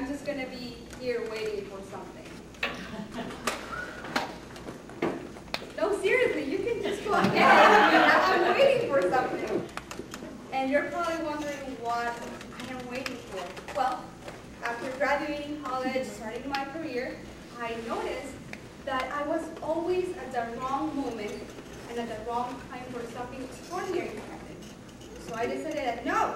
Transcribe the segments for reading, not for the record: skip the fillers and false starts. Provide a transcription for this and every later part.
I'm just going to be here waiting for something. No, seriously, you can just go ahead. I'm waiting for something. And you're probably wondering what I am waiting for. Well, after graduating college, starting my career, I noticed that I was always at the wrong moment and at the wrong time for something extraordinary to happen. So I decided that no,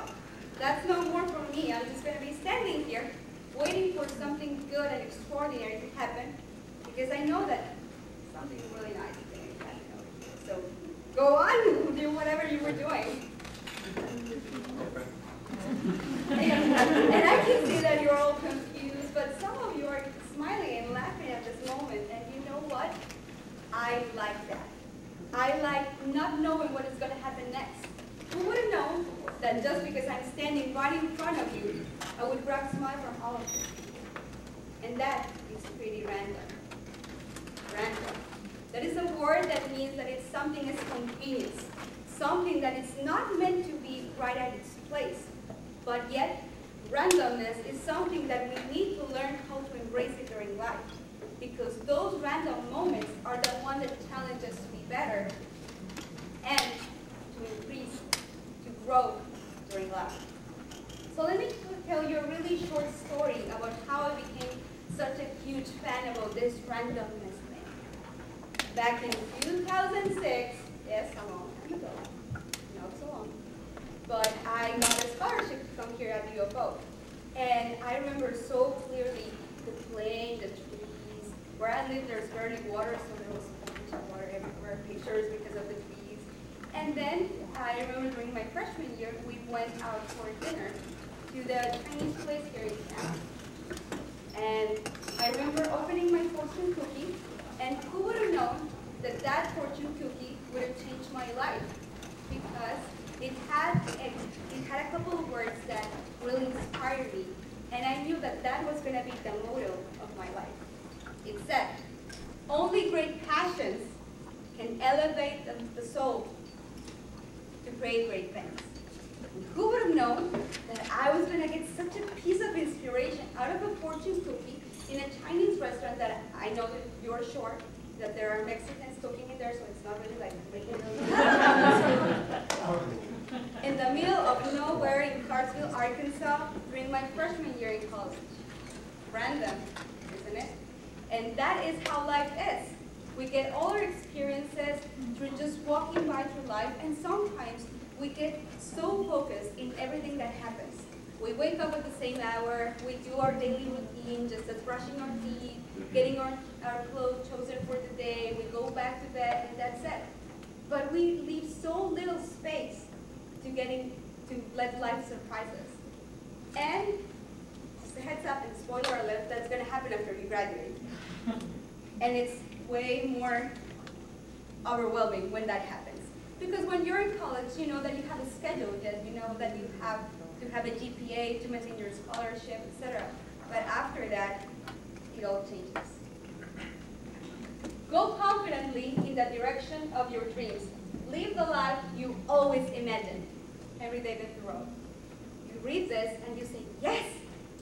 that's no more for me. I'm just going to be standing here waiting for something good and extraordinary to happen because I know that something really nice is going to happen over here. So go on, do whatever you were doing. And I can see that you're all confused, but some of you are smiling and laughing at this moment, and you know what? I like that. I like not knowing what is going to happen next. Who would have known that just because I'm standing right in front of you, I would grab a smile from all of you? And that is pretty random. Random. That is a word that means that it's something is spontaneous, something that is not meant to be right at its place. But yet, randomness is something that we need to learn how to embrace it during life. Because those random moments are the ones that challenge us to be better and to increase, to grow during life. So let me tell you a really short story about how I became such a huge fan about this randomness thing. Back in 2006, yes, a long time ago, not so long, but I got a scholarship to come here at UFO. And I remember so clearly the plane, the trees. Where I live, there's barely water, so there was a bunch of water everywhere, pictures because of the trees. And then I remember during my freshman year, we went out for dinner to the Chinese place here in town. And I remember opening my fortune cookie, and who would have known that that fortune cookie would have changed my life? Because it had a couple of words that really inspired me, and I knew that that was going to be the motto of my life. It said, "Only great passions can elevate the soul to create great things." Who would have known that I was going to get such a piece of inspiration out of a fortune cookie in a Chinese restaurant that I know that you're sure that there are Mexicans cooking in there, so it's not really like in the middle of nowhere in Clarksville, Arkansas, during my freshman year in college. Random, isn't it? And that is how life is. We get all our experiences through just walking by through life, and sometimes we get so focused in everything that happens. We wake up at the same hour, we do our daily routine, just as brushing our teeth, getting our clothes chosen for the day, we go back to bed, and that's it. But we leave so little space to let life surprise us. And just a heads up and spoiler alert, that's going to happen after you graduate. And it's way more overwhelming when that happens. Because when you're in college, you know that you have a schedule, you know that you have to have a GPA to maintain your scholarship, etc. But after that, it all changes. Go confidently in the direction of your dreams. Live the life you always imagined. Every day that you wrote. You read this and you say, yes,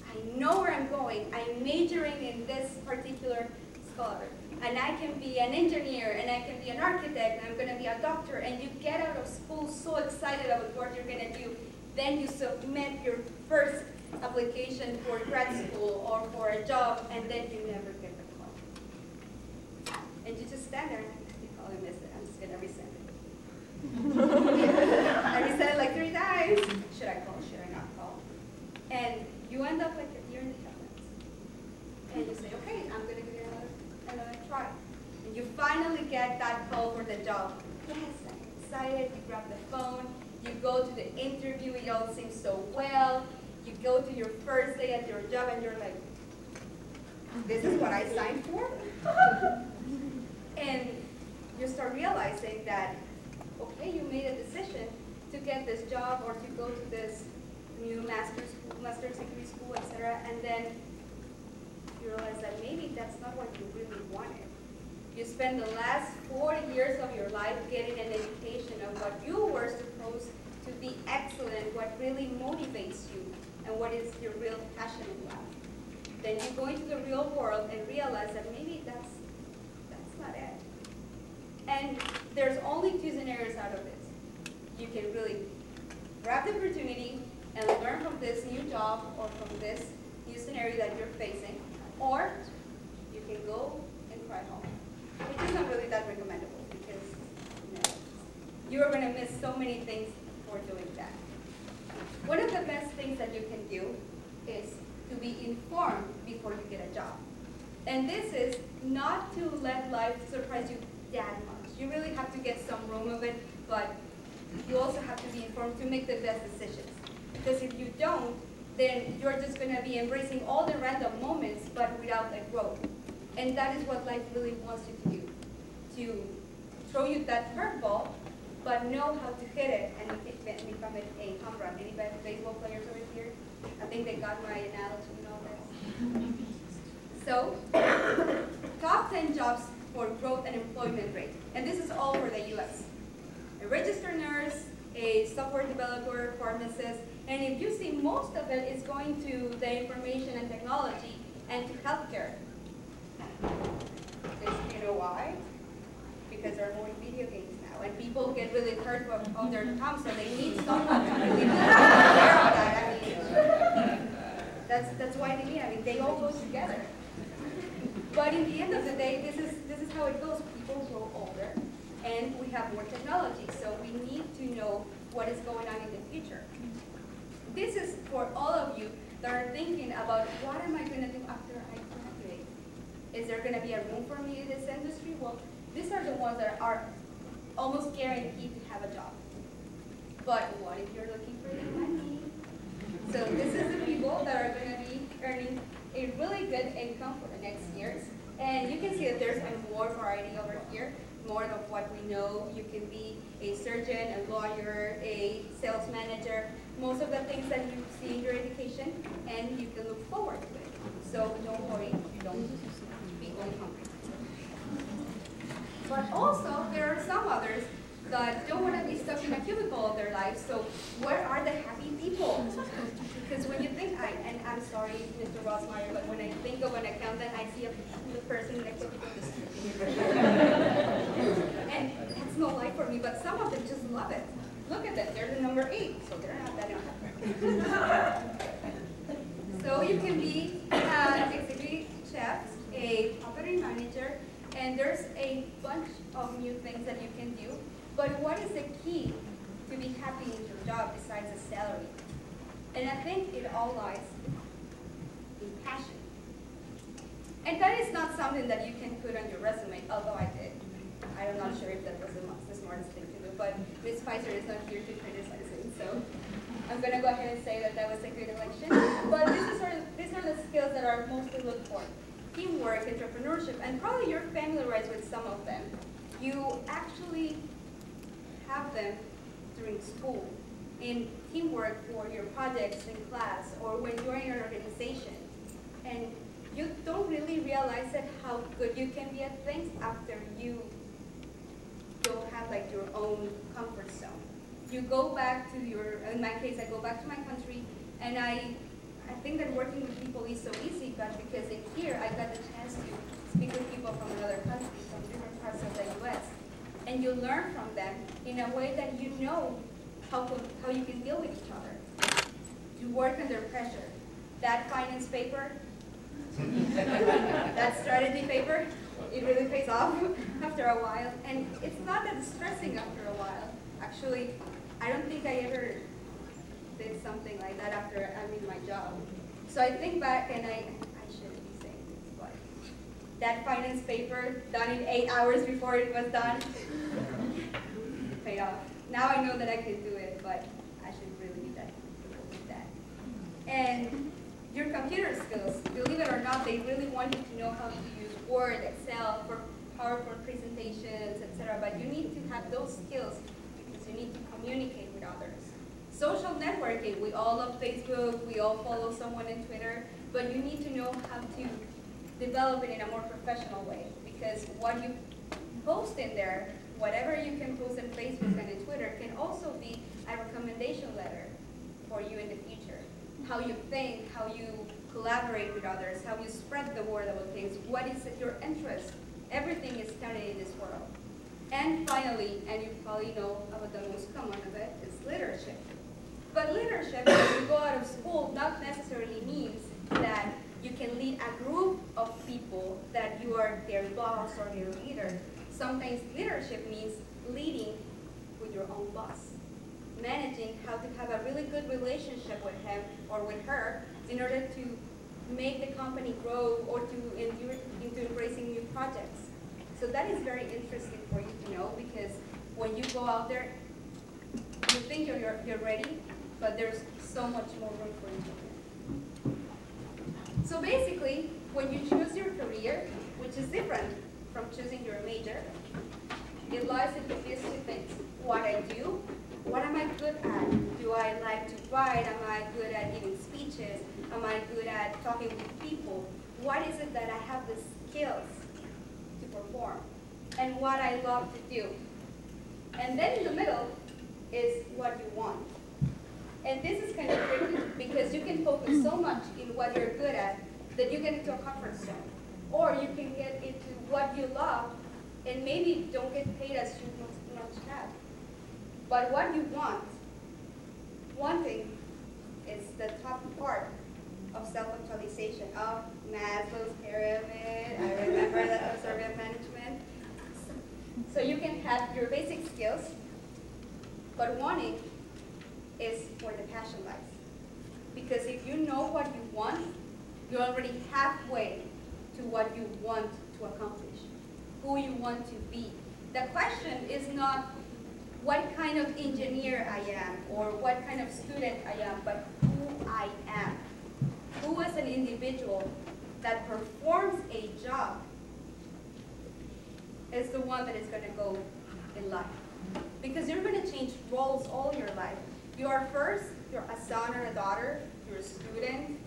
I know where I'm going. I'm majoring in this particular scholar. And I can be an engineer, and I can be an architect, and I'm going to be a doctor. And you get out of school so excited about what you're going to do. Then you submit your first application for grad school or for a job, and then you never get the call. And you just stand there and you probably miss it. I'm just going to resend it. I resent it like 3 times. Should I call? Should I not call? And you end up like a deer in the headlights. And you say, okay, I'm going to give it another try. And you finally get that call for the job. Yes, I'm excited. You grab the phone. You go to the interview. It all seems so well. You go to your first day at your job, and you're like, this is what I signed for? And you start realizing that, okay, you made a decision to get this job or to go to this new master's degree school, etc. And then you realize that maybe that's not what you really wanted. You spend the last 40 years of your life getting an education of what you were supposed to be excellent, what really motivates you, and what is your real passion in life. then you go into the real world and realize that maybe that's not it. And there's only two scenarios out of this. You can really grab the opportunity and learn from this new job or from this new scenario that you're facing, or you can go and cry home, which is not really that recommendable because you're going to miss so many things for doing that. One of the best things that you can do is to be informed before you get a job. And this is not to let life surprise you that much. You really have to get some room of it, but you also have to be informed to make the best decisions. Because if you don't, then you're just going to be embracing all the random moments, but without the growth. And that is what life really wants you to do, to throw you that curveball, but know how to hit it and become it a home run. Any baseball players over here? I think they got my analogy and all this. So, top 10 jobs for growth and employment rate. And this is all for the US. A registered nurse, a software developer, pharmacist, and if you see, most of it is going to the information and technology and to healthcare. Because you know why? Because there are more video games now, and people get really hurt of their thumbs, so they need someone to really take care of that. I mean, that's why they need. I mean, they all go together. But in the end of the day, this is how it goes. People grow older, and we have more technology, so we need to know what is going on in the future. This is for all of you that are thinking about what am I going to do after I graduate? Is there going to be a room for me in this industry? Well, these are the ones that are almost guaranteed to have a job. But what if you're looking for the money? So this is the people that are going to be earning a really good income for the next years. And you can see that there's a more variety over here, more of what we know. You can be a surgeon, a lawyer, a sales manager, most of the things that you see in your education, and you can look forward to it. So don't worry, don't be going hungry. But also, there are some others that don't want to be stuck in a cubicle all their lives, so where are the happy people? Because when you think, and I'm sorry, Mr. Rossmeyer, but when I think of an accountant, I see the person in a cubicle just and that's no life for me, but some of them just love it. Look at them, they're the number 8, so they're not that unhappy. So you can be an executive chef, a property manager, and there's a bunch of new things that you can do. But what is the key to be happy in your job besides the salary? And I think it all lies in passion. And that is not something that you can put on your resume, although I did. I'm not sure if that was the smartest thing to do, but Ms. Spicer is not here to criticize it, so I'm going to go ahead and say that that was a good election. But these are the skills that are mostly looked for. Teamwork, entrepreneurship, and probably you're familiarized with some of them. You actually have them during school, in teamwork for your projects in class, or when you're in an organization. And you don't really realize that how good you can be at things after you don't have like your own comfort zone. You go back to in my case, I go back to my country, and I think that working with people is so easy, but because in here I got the chance to speak with people from another country, from different parts of the US, and you learn from them in a way that you know how you can deal with each other. You work under pressure. That finance paper, that strategy paper, it really pays off after a while. And it's not that stressing after a while. Actually, I don't think I ever did something like that after I'm in my job. So I think back, and I shouldn't be saying this, but that finance paper done in 8 hours before it was done, paid off. Now I know that I can do it, but I should really be that comfortable with that. And your computer skills, believe it or not, they really want you to know how to use Word, Excel, for PowerPoint presentations, etc. But you need to have those skills because you need to communicate with others. Social networking, we all love Facebook, we all follow someone on Twitter, but you need to know how to develop it in a more professional way, because what you post in there, whatever you can post on Facebook and on Twitter, can also be a recommendation letter for you in the future. How you think, how you collaborate with others, how you spread the word about things, what is your interest. Everything is counted in this world. And finally, and you probably know about the most common of it, is leadership. But leadership, when you go out of school, not necessarily means that you can lead a group of people, that you are their boss or their leader. Sometimes leadership means leading with your own boss, managing how to have a really good relationship with him or with her in order to make the company grow or to endure into embracing new projects. So that is very interesting for you to know, because when you go out there, you think you're ready, but there's so much more room for improvement. So basically, when you choose your career, which is different from choosing your major, it lies into these two things. What I do, what am I good at? Do I like to write? Am I good at giving speeches? Am I good at talking with people? What is it that I have the skills to perform? And what I love to do. And then in the middle is what you want. And this is kind of tricky because you can focus so much in what you're good at that you get into a comfort zone. Or you can get into what you love and maybe don't get paid as much have. But what you want, wanting is the top part of self-actualization, of Maslow's pyramid. I remember that of servant management. So you can have your basic skills, but wanting is where the passion lies. Because if you know what you want, you're already halfway to what you want to accomplish, who you want to be. The question is not what kind of engineer I am or what kind of student I am, but who I am. Who is an individual that performs a job is the one that is going to go in life. Because you're going to change roles all your life. You are first, you're a son or a daughter, you're a student,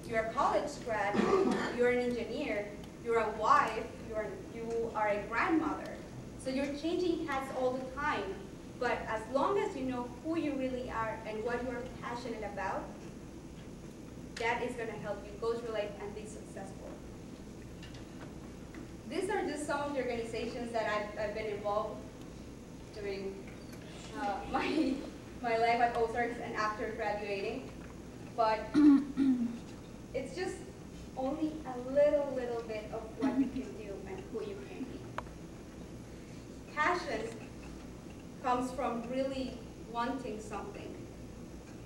you're a college grad, you're an engineer, you're a wife, you are a grandmother. So you're changing hats all the time. But as long as you know who you really are and what you are passionate about, that is going to help you go through life and be successful. These are just some of the organizations that I've been involved during my life at Ozarks and after graduating. But it's just only a little bit of what you can do and who you can be. Passion comes from really wanting something.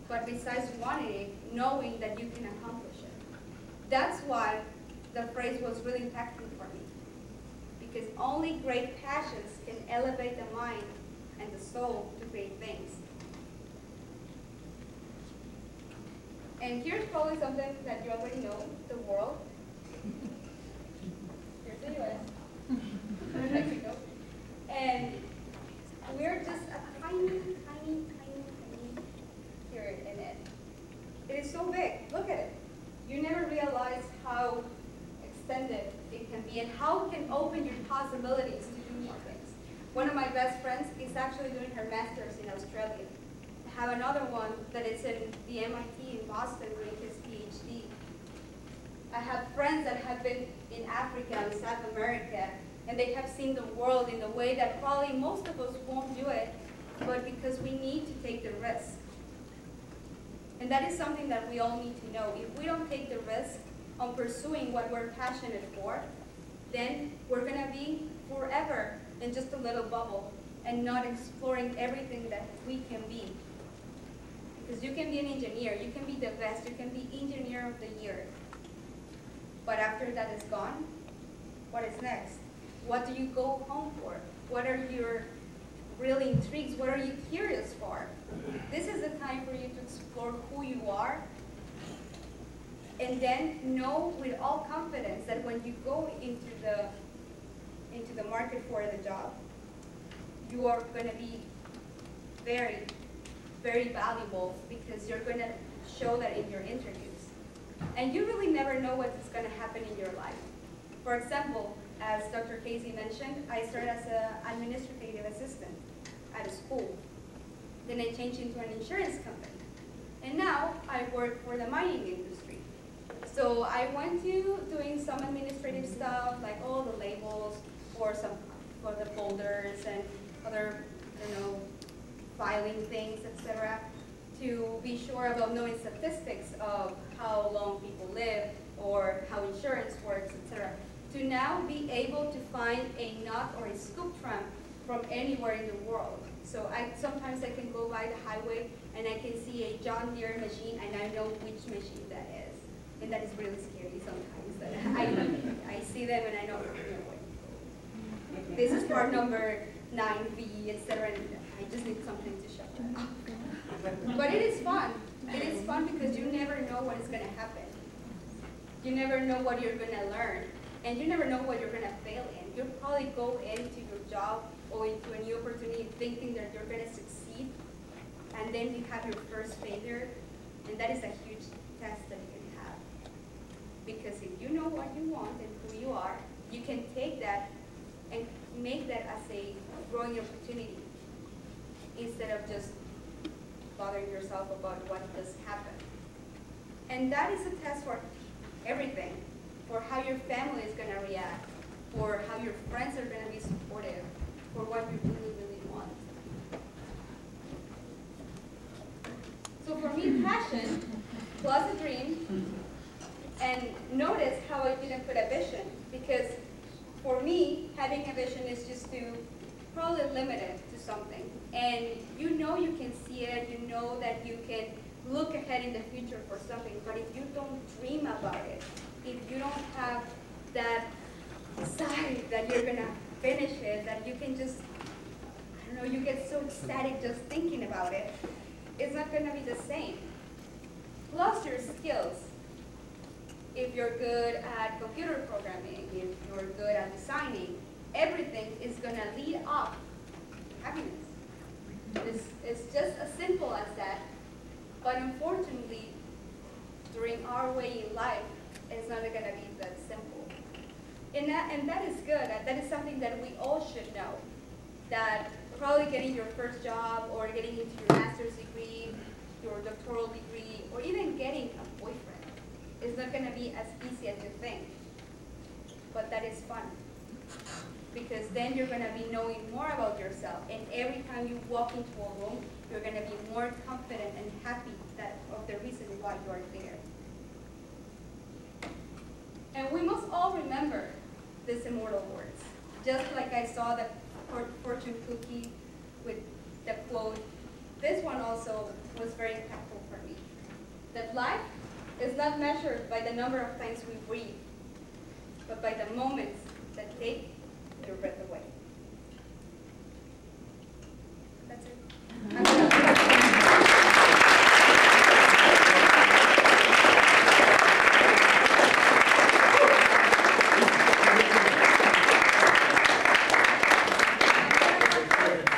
But besides wanting it, knowing that you can accomplish it. That's why the phrase was really impactful for me. Because only great passions can elevate the mind and the soul to great things. And here's probably something that you already know, the world. Here's the US, Mexico. And we're just a tiny period in it. It is so big. Look at it. You never realize how extended it can be and how it can open your possibilities to do more things. One of my best friends is actually doing her master's in Australia. I have another one that is in the MIT in Boston doing his PhD. I have friends that have been in Africa and South America, and they have seen the world in a way that probably most of us won't do it, but because we need to take the risk. And that is something that we all need to know. If we don't take the risk on pursuing what we're passionate for, then we're going to be forever in just a little bubble and not exploring everything that we can be. Because you can be an engineer, you can be the best, you can be engineer of the year. But after that is gone, what is next? What do you go home for? What are your really intrigues? What are you curious for? This is the time for you to explore who you are, and then know with all confidence that when you go into the market for the job, you are going to be very, very valuable because you're going to show that in your interviews. And you really never know what is going to happen in your life. For example, as Dr. Casey mentioned, I started as an administrative assistant at a school. Then I changed into an insurance company. And now I work for the mining industry. So I went to doing some administrative stuff, like all the labels for the folders and other, filing things, etc., to be sure about knowing statistics of how long people live or how insurance works, etc., to now be able to find a nut or a scoop tram from anywhere in the world. So sometimes I can go by the highway and I can see a John Deere machine and I know which machine that is. And that is really scary sometimes. That I see them and I know, this is part number 9B, etc. And I just need something to shut that off. But it is fun. It is fun because you never know what is going to happen. You never know what you're going to learn. And you never know what you're going to fail in. You'll probably go into your job or into a new opportunity thinking that you're going to succeed. And then you have your first failure. And that is a huge test that you can have. Because if you know what you want and who you are, you can take that and make that as a growing opportunity instead of just bothering yourself about what just happened. And that is a test for everything, for how your family is going to react, for how your friends are going to be supportive, for what you really, really want. So for me, passion plus a dream, and notice how I didn't put a vision, because for me, having a vision is just to probably limit it to something. And you know you can see it, you know that you can look ahead in the future for something, but if you don't dream about it, if you don't have that side that you're gonna finish it, that you can just, I don't know, you get so ecstatic just thinking about it, it's not gonna be the same. Plus your skills. If you're good at computer programming, if you're good at designing, everything is gonna lead up to happiness. It's just as simple as that, but unfortunately, during our way in life, it's not gonna be that simple. And that is good. That is something that we all should know. That probably getting your first job or getting into your master's degree, your doctoral degree, or even getting a boyfriend is not gonna be as easy as you think. But that is fun. Because then you're gonna be knowing more about yourself. And every time you walk into a room, you're gonna be more confident and happy of the reason why you are there. And we must all remember these immortal words. Just like I saw the fortune cookie with the quote, this one also was very impactful for me. That life is not measured by the number of times we breathe, but by the moments that take your breath away. That's it.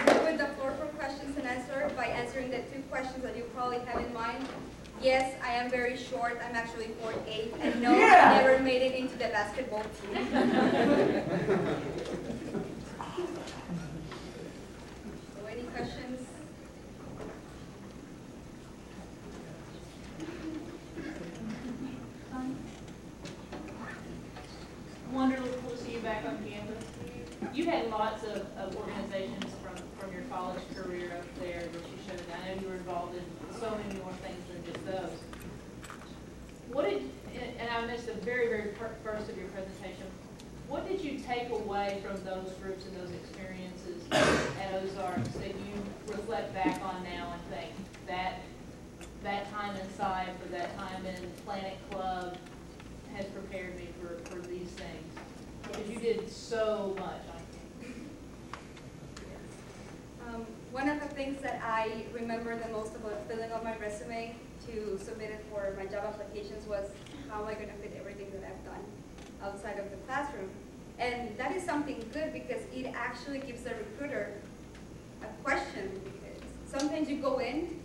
Open the floor for questions and answers by answering the two questions that you probably have in mind. Yes, I am very short. I'm actually 4'8", and no, I never made it into the basketball team. So any questions? Wonderful to see you back on campus. You had lots of organizations from your college career up there that you showed. I know you were involved in so many more things than just those. And I missed the very, very first of your presentation, what did you take away from those groups and those experiences at Ozarks that you reflect back on now and think that time in SIFE or that time in Planet Club has prepared me for these things? Because you did so much on campus. One of the things that I remember the most about filling out my resume to submit it for my job applications was how am I going to fit everything that I've done outside of the classroom. And that is something good because it actually gives the recruiter a question. Because sometimes you go in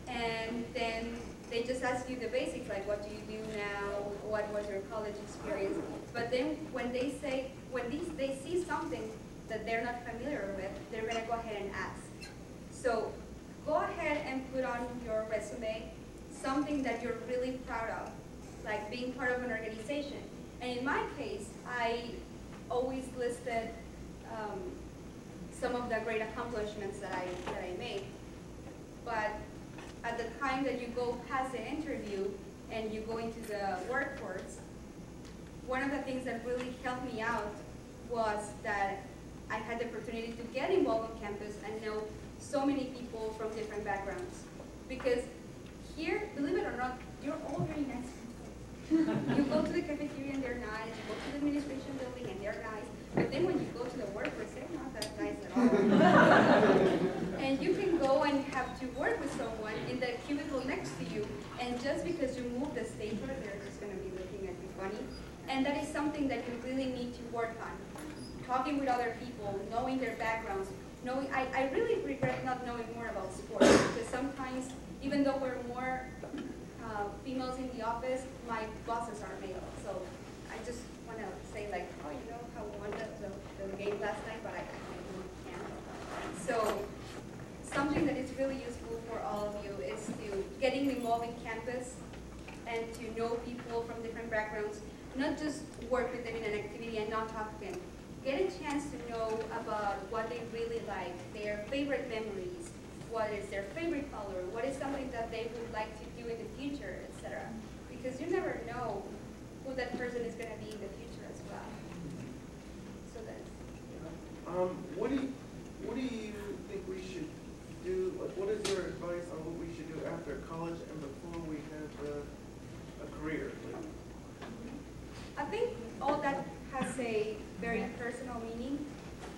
and then they just ask you the basics, like what do you do now, what was your college experience. But then when they see something that they're not familiar with, they're going to go ahead and ask. So go ahead and put on your resume something that you're really proud of, like being part of an organization. And in my case, I always listed some of the great accomplishments that I made. But at the time that you go past the interview and you go into the workforce, one of the things that really helped me out was that I had the opportunity to get involved on campus and know so many people from different backgrounds. Because here, believe it or not, you're all very nice people. You go to the cafeteria and they're nice, you go to the administration building and they're nice, but then when you go to the workforce, they're not that nice at all. And you can go and have to work with someone in the cubicle next to you, and just because you move the stapler, they're just going to be looking at you funny. And that is something that you really need to work on. Talking with other people, knowing their backgrounds, I really regret not knowing more about sports, because sometimes, even though we're more females in the office, my bosses are male. So I just want to say, like, oh, you know how we won the game last night, but I can't. So something that is really useful for all of you is to getting involved in campus and to know people from different backgrounds, not just work with them in an activity and not talk to them. Get a chance to know about what they really like, their favorite memories, what is their favorite color, what is something that they would like to do in the future, etc. Because you never know who that person is going to be in the future as well. So that's. What do you think we should do? Like, what is your advice on what we should do after college and before we have a career? Like, I think all that has a very personal meaning,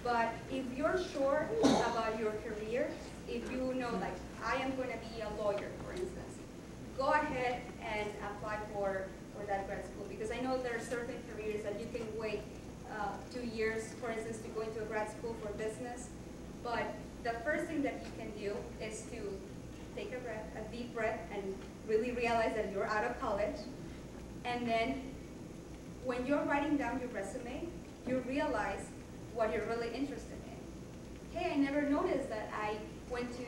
but if you're sure about your career, if you know, like, I am going to be a lawyer, for instance, go ahead and apply for that grad school, because I know there are certain careers that you can wait 2 years, for instance, to go into a grad school for business. But the first thing that you can do is to take a deep breath, and really realize that you're out of college. And then when you're writing down your resume, you realize what you're really interested in. Hey, I never noticed that I went to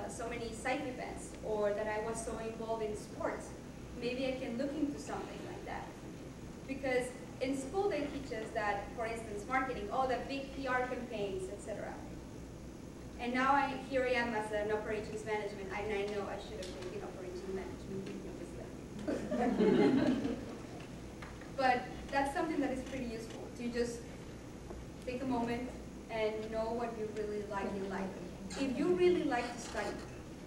so many SIFE events, or that I was so involved in sports. Maybe I can look into something like that. Because in school they teach us that, for instance, marketing, all the big PR campaigns, etc. And now here I am as an operations management, and I know I should have taken operations management. But that's something that is pretty useful, to just take a moment and know what you really like in life. If you really like to study,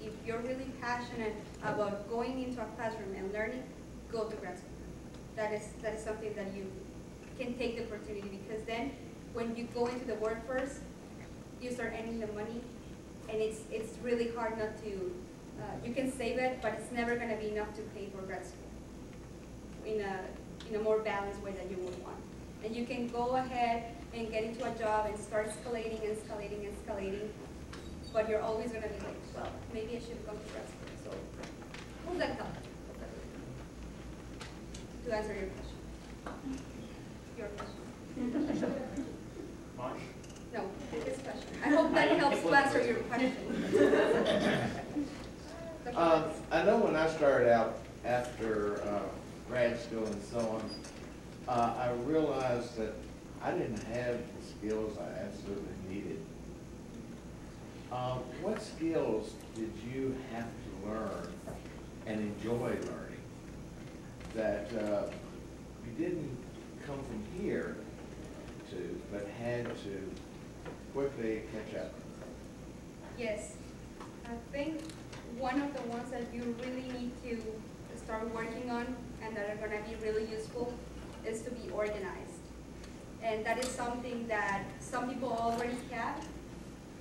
if you're really passionate about going into a classroom and learning, go to grad school. That is something that you can take the opportunity, because then when you go into the workforce, you start earning the money, and it's really hard not to, you can save it, but it's never going to be enough to pay for grad school in a more balanced way that you would want. And you can go ahead and get into a job and start escalating, but you're always going to be like, well, maybe I should have gone to grad school. So hold that thought. To answer your question. Your question. Mine? No, his question. I hope that helps to answer your question. I know when I started out after grad school and so on, I realized that I didn't have the skills I absolutely needed. What skills did you have to learn and enjoy learning that you didn't come from here to, but had to quickly catch up? Yes, I think one of the ones that you really need to start working on and that are going to be really useful is to be organized. And that is something that some people already have,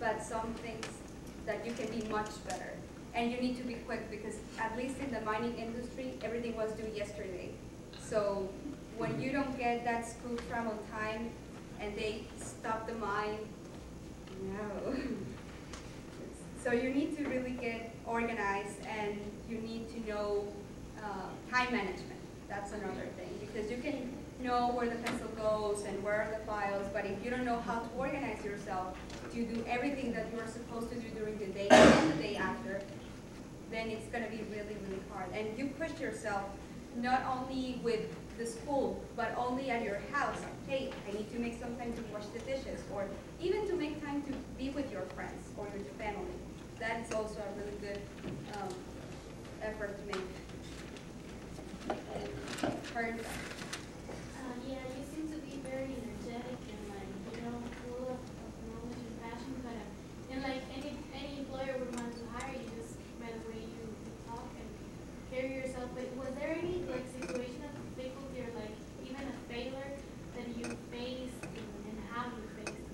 but some things that you can be much better. And you need to be quick, because at least in the mining industry, everything was due yesterday. So when you don't get that screw from on time and they stop the mine, no. So you need to really get organized, and you need to know time management. That's another thing, because you can know where the pencil goes and where are the files, but if you don't know how to organize yourself to do everything that you are supposed to do during the day and the day after, then it's going to be really, really hard. And you push yourself not only with the school, but only at your house. Hey, I need to make some time to wash the dishes, or even to make time to be with your friends or with your family. That's also a really good effort to make. Karen? Yeah, you seem to be very energetic and full of knowledge and passion, but and like any employer would want to hire you just by the way you talk and carry yourself. But was there any like situation of difficulty or like even a failure that you faced and how you faced it?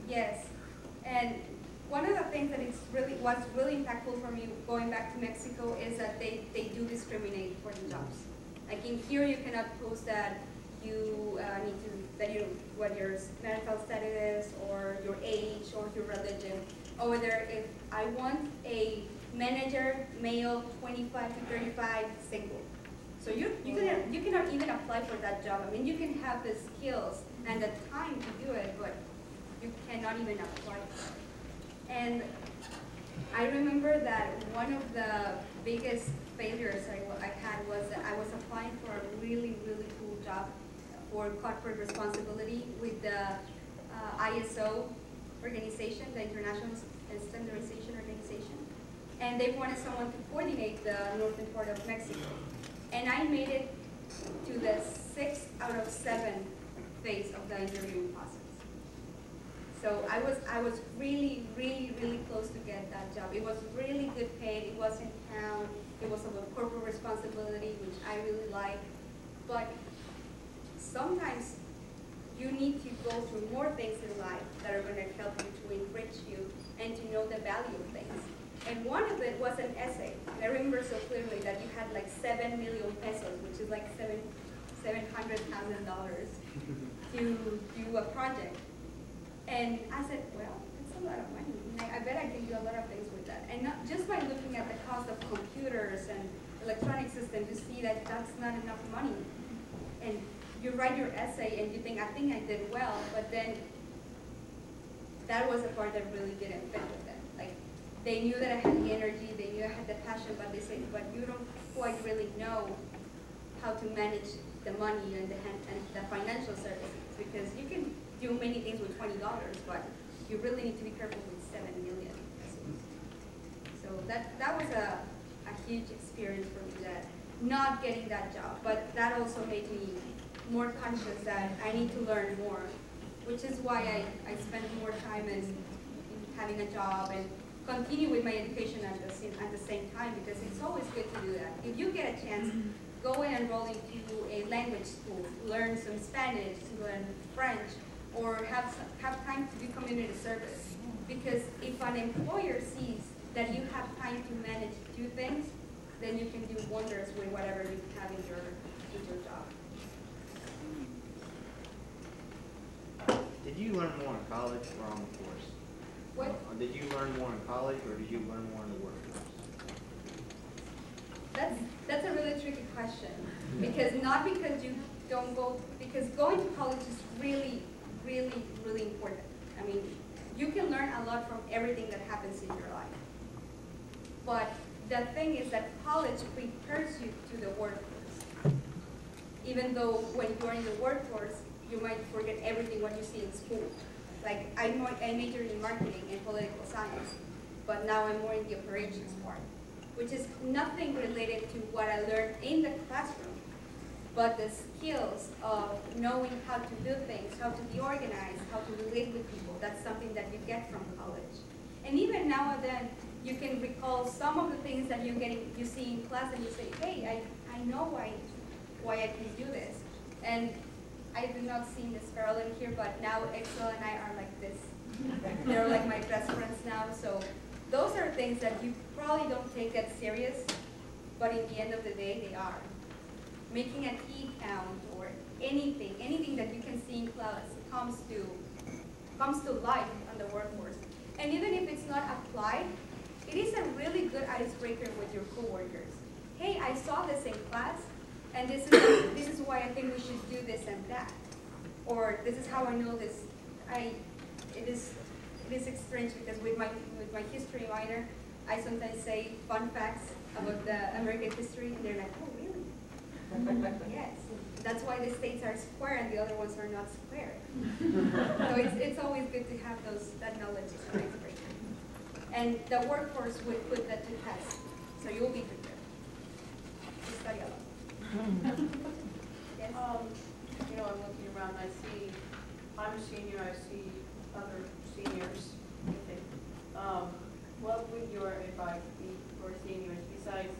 Yes, and one of the things that was really impactful for me going back to Mexico is that they do discriminate for the jobs. Like in here, you cannot post that you what your marital status is, or your age, or your religion. Over there, if I want a manager, male, 25 to 35, single. So you cannot even apply for that job. I mean, you can have the skills and the time to do it, but you cannot even apply for it. And I remember that one of the biggest failures I had was that I was applying for a really, really cool job for corporate responsibility with the ISO organization, the International Standardization Organization. And they wanted someone to coordinate the northern part of Mexico. And I made it to the 6 out of 7 phase of the interviewing process. So I was really, really, really close to get that job. It was really good paid. It was in town. It was about corporate responsibility, which I really like. But sometimes you need to go through more things in life that are going to help you to enrich you and to know the value of things. And one of it was an essay. And I remember so clearly that you had like 7 million pesos, which is like $700,000 to do a project. And I said, well, that's a lot of money. I bet I can do a lot of things with that. And not just by looking at the cost of computers and electronic systems, you see that that's not enough money. And you write your essay and you think, I think I did well, but then that was the part that really didn't fit with them. Like, they knew that I had the energy, they knew I had the passion, but they said, but you don't quite really know how to manage the money and the financial services, because you can do many things with $20, but you really need to be careful with 7 million pesos. So that was a huge experience for me, that not getting that job, but that also made me more conscious that I need to learn more, which is why I spend more time in having a job and continue with my education at the same time, because it's always good to do that. If you get a chance, go and enroll into a language school, learn some Spanish, learn French, or have time to do community service. Because if an employer sees that you have time to manage 2 things, then you can do wonders with whatever you have in your job. Did you learn more in college or on the course? What? Did you learn more in college or did you learn more in the workforce? That's a really tricky question. Because not because you don't go, because going to college is really, really, really important. I mean, you can learn a lot from everything that happens in your life. But the thing is that college prepares you to the workforce. Even though when you're in the workforce, you might forget everything what you see in school. Like, I majored in marketing and political science, but now I'm more in the operations part, which is nothing related to what I learned in the classroom, but the skills of knowing how to do things, how to be organized, how to relate with people. That's something that you get from college. And even now and then, you can recall some of the things that you see in class, and you say, hey, I know why I can do this. And I do not see this parallel here, but now Excel and I are like this. They're like my best friends now. So those are things that you probably don't take that serious, but in the end of the day, they are. Making a key count or anything that you can see in class comes to life on the workforce. And even if it's not applied, it is a really good icebreaker with your coworkers. Hey, I saw this in class, and this is why I think we should do this and that. Or this is how I know this. It is strange because with my history minor, I sometimes say fun facts about the American history, and they're like, oh really? Yes, that's why the states are square and the other ones are not square. So it's always good to have that knowledge as an icebreaker. And the workforce will put that to test, so you will be prepared. Just study a lot. Yes? I'm looking around, I'm a senior, I see other seniors. What would your advice be for seniors besides,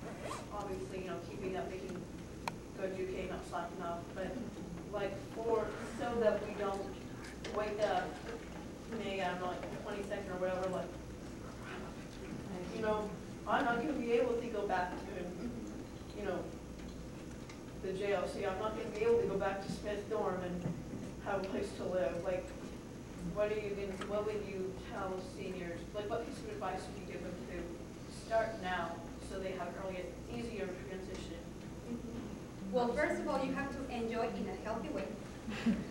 obviously, keeping up, making good UK, not slacking off, but like so that we don't wake up, May, I don't know, like 22nd or whatever, like, I'm not going to be able to go back to, the JLC. I'm not going to be able to go back to Smith Dorm and have a place to live. Like, what would you tell seniors? Like, what piece of advice would you give them to start now so they have an easier transition? Well, first of all, you have to enjoy in a healthy way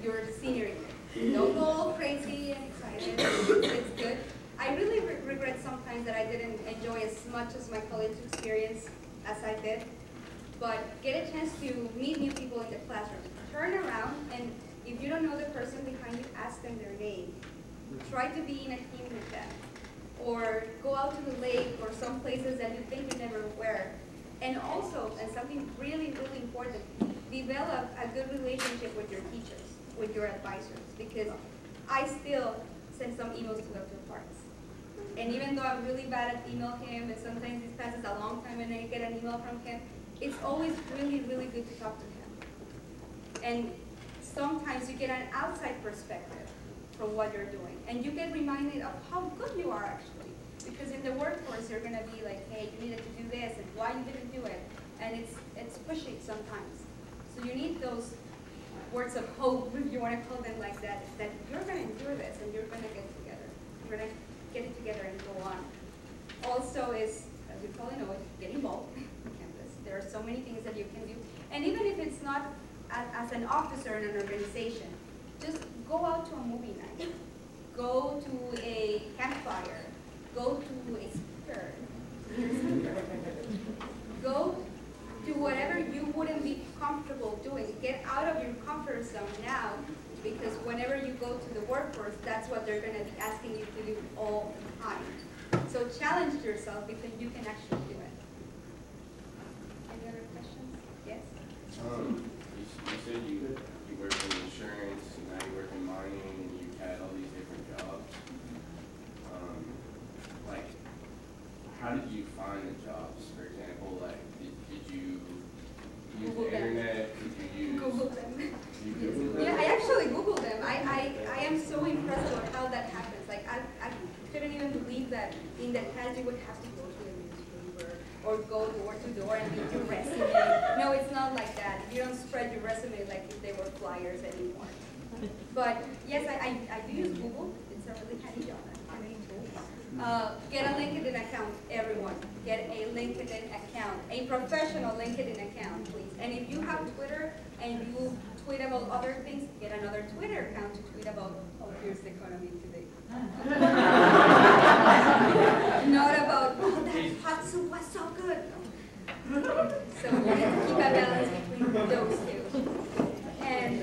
your senior year. Don't go all crazy and excited. It's good. I really regret sometimes that I didn't enjoy as much as my college experience as I did. But get a chance to meet new people in the classroom. Turn around, and if you don't know the person behind you, ask them their name. Try to be in a team with them. Or go out to the lake or some places that you think you never were. And also, and something really, really important, develop a good relationship with your teachers, with your advisors, because I still send some emails to Dr. Parks. And even though I'm really bad at email him, and sometimes it passes a long time when I get an email from him, it's always really, really good to talk to him. And sometimes you get an outside perspective from what you're doing. And you get reminded of how good you are actually. Because in the workforce, you're gonna be like, hey, you needed to do this, and why you didn't do it. And it's pushy sometimes. So you need those words of hope, if you wanna call them like that you're gonna endure this and you're gonna get together. You're gonna get it together and go on. Also is, as you probably know, get involved on campus. There are so many things that you can do. And even if it's not as an officer in an organization, just go out to a movie night. Go to a campfire. Go to a speaker. Go to whatever you wouldn't be comfortable doing. Get out of your comfort zone now, because whenever you go to the workforce, that's what they're going to be asking you to do all the time. So challenge yourself because you can actually do it. Any other questions? Yes? You said you worked in insurance, and now you work in mining, and you've had all these different jobs. Like, how did you find the jobs? For example, like, did you use Google the them. internet? Did you use? Google them. You Googled them? Yeah, I actually Googled them. I am so impressed with how that happens. Like, I couldn't even believe that in the past you would have to go to a newspaper or go door to door and leave your resume. No, it's not like that. You don't spread your resume like if they were flyers anymore. But yes, I do use Google. It's a really handy job. Get a LinkedIn account, everyone. Get a LinkedIn account, a professional LinkedIn account, please. And if you have Twitter and you tweet about other things, get another Twitter account to tweet about, oh, here's the economy today. Not about, oh, that hot soup was so good. So you need to keep a balance between those two. And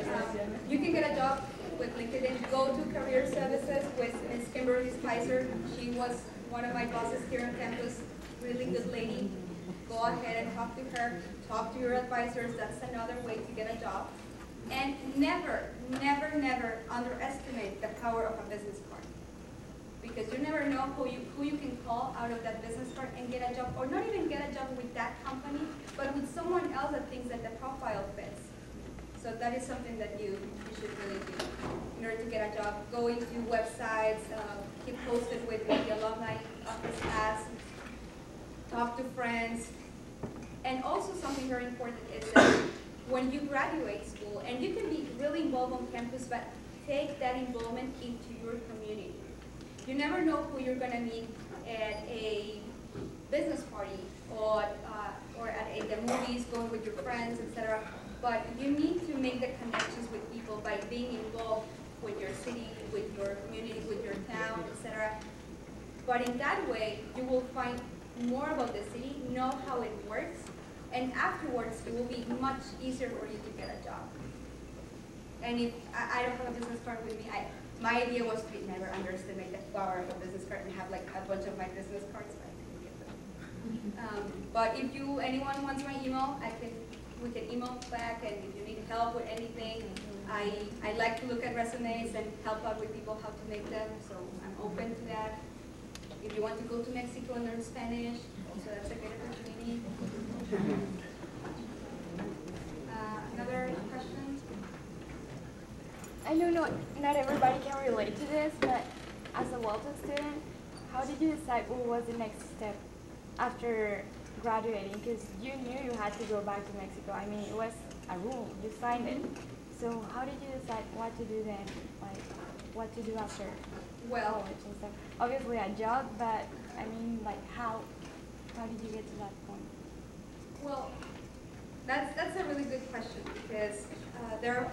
you can get a job with LinkedIn. Go to career services with Ms. Kimberly Spicer. She was one of my bosses here on campus, really good lady. Go ahead and talk to her, talk to your advisors. That's another way to get a job. And never, never, never underestimate the power of a business card. Because you never know who you can call out of that business card and get a job, or not even get a job with that company, but with someone else that thinks that the profile fits. So that is something that you should really do in order to get a job. Go into websites, keep posted with what the alumni office has, talk to friends. And also something very important is that when you graduate school, and you can be really involved on campus, but take that involvement into your community. You never know who you're going to meet at a business party or at the movies, going with your friends, etc. But you need to make the connections with people by being involved with your city, with your community, with your town, etc. But in that way, you will find more about the city, know how it works, And afterwards, it will be much easier for you to get a job. And if I don't have a business card with me, my idea was to never underestimate the power of a business card and have like a bunch of my business cards, but I couldn't get them. But if anyone wants my email, we can email back, and if you need help with anything, I like to look at resumes and help out with people how to make them, so I'm open to that. If you want to go to Mexico and learn Spanish, also that's a good opportunity. Another question? I know not everybody can relate to this, but as a Walton student, how did you decide what was the next step after graduating? Because you knew you had to go back to Mexico. I mean, it was a rule, you signed it. So how did you decide what to do then? Like, what to do after college and stuff? Obviously a job, but I mean, like, how did you get to that point? Well, that's a really good question, because there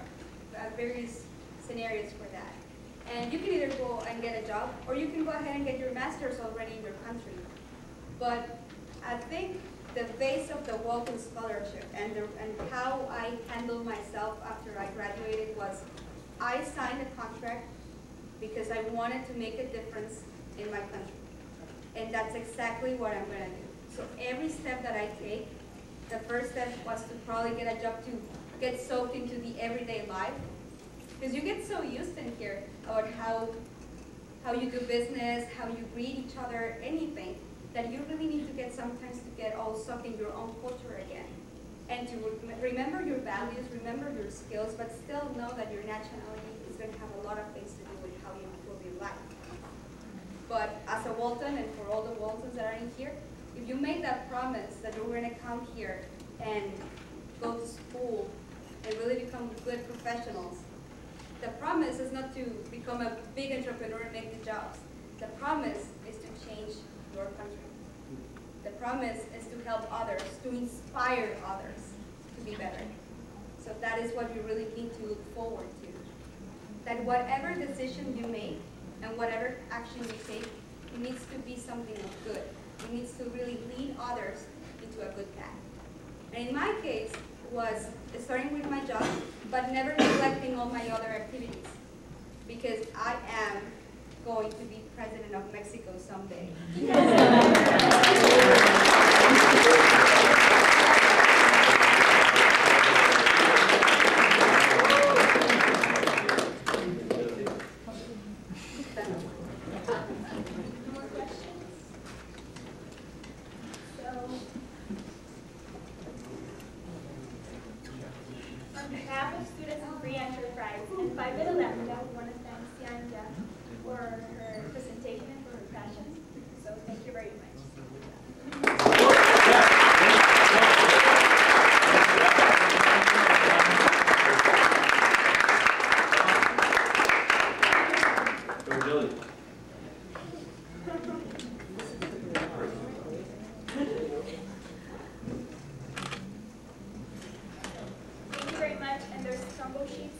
are various scenarios for that. And you can either go and get a job, or you can go ahead and get your master's already in your country. But I think the base of the Walton Scholarship and how I handled myself after I graduated was I signed a contract because I wanted to make a difference in my country. And that's exactly what I'm going to do. So every step that I take, the first step was to probably get a job to get soaked into the everyday life. Because you get so used in here about how you do business, how you greet each other, anything, that you really need to get sometimes to get all sucked in your own culture again. And to remember your values, remember your skills, but still know that your nationality is going to have a lot of things to do with how you improve your life. But as a Walton, and for all the Waltons that are in here, if you make that promise that you're going to come here and go to school and really become good professionals, the promise is not to become a big entrepreneur and make the jobs. The promise is to change your country. The promise is to help others, to inspire others to be better. So that is what you really need to look forward to. That whatever decision you make and whatever action you take, it needs to be something of good. It needs to really lead others into a good path. And in my case, was starting with my job, but never neglecting all my other activities, because I am going to be president of Mexico someday. More questions? On behalf of Students in Free Enterprise and Phi Beta Lambda, we want to thank Zyanya for her presentation and for her passion. So thank you very much. Thank you very much, and there's combo sheets.